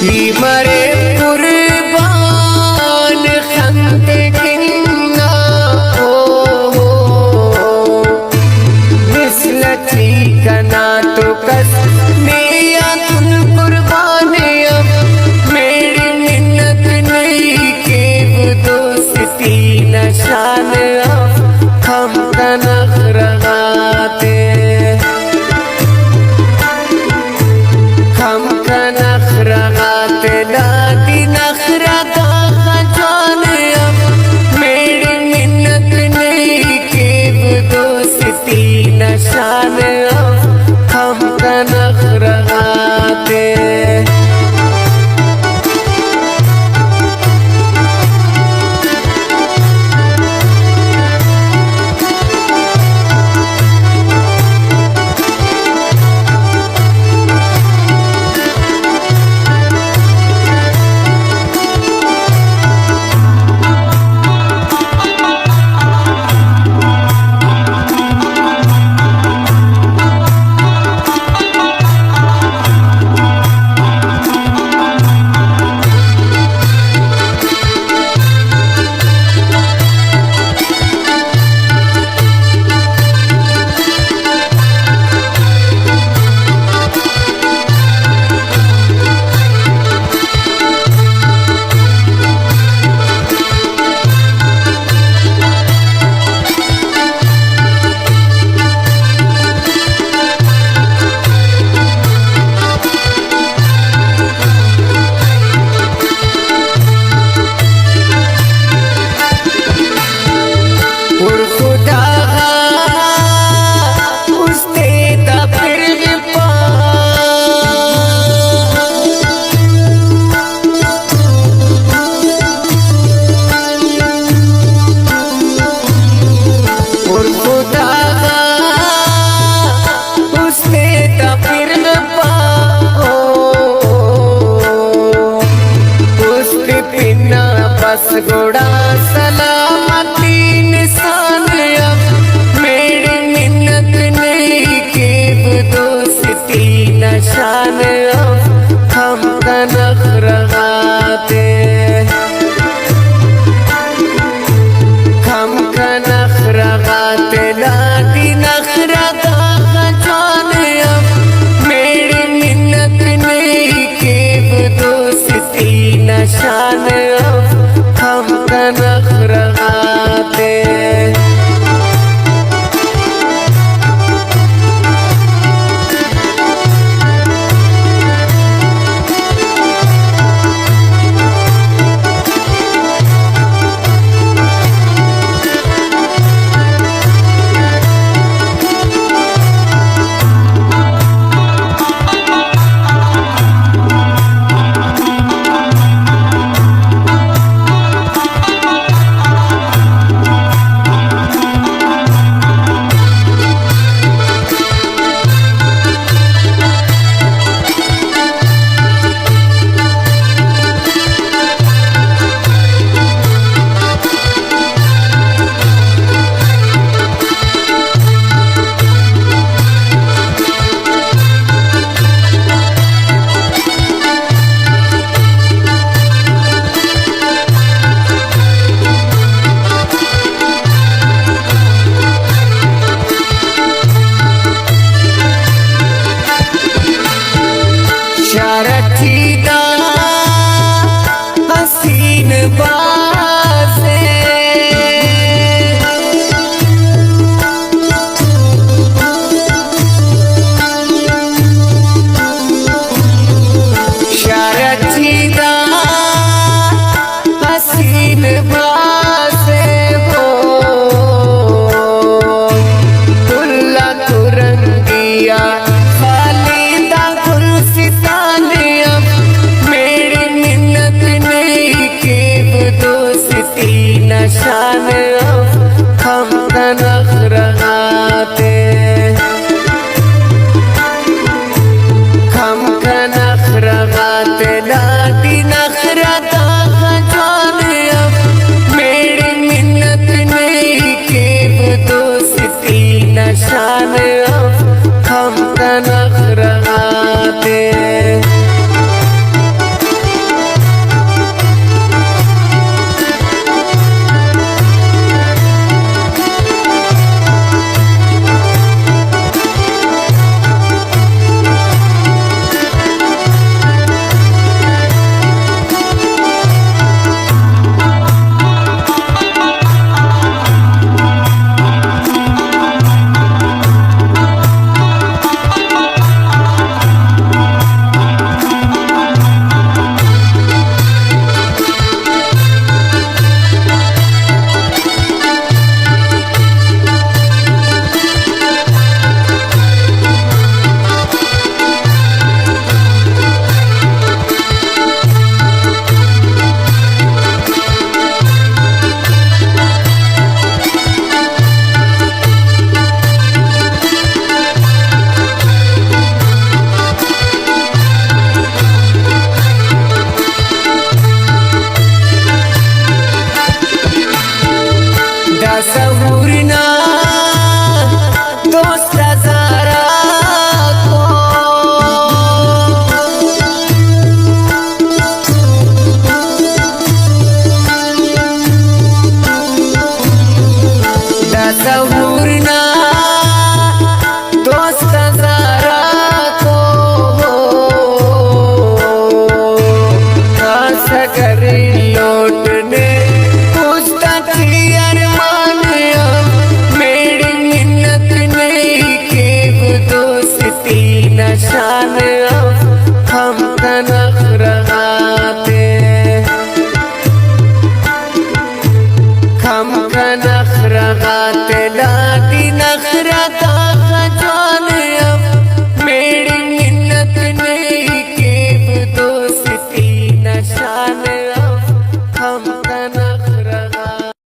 ही मरे कुर्बान खंते किन्ना हो मिसलती कना तो कस मेया तुन कुर्बानिया मेरी मिन्नत नहीं के वो दोस्ती नशान हम कनख रगाते हम कनख रगाते दादी नखरा का खजान मेरी मिन्नत नहीं के वो दोस्ती नशान हम कनख रगाते गोड़ा सलामती निशान मेरी मिन्नत नहीं के वो दोस्ती नशान हम कनख रगाते हम कनख रगाते दादी नखरा का खजान मेरी मिन्नत नहीं के वो दोस्ती नशान हम कनख रगाते रखीदा हसीन बासे रखीदा हसीन बासे हो तुल्ला तुरंगिया नशान हम कनख रगाते हम कनख रगाते दादी नखरा का खजान मेरी मिन्नत नहीं के वो दोस्ती नशान हम कनख रगाते नखराते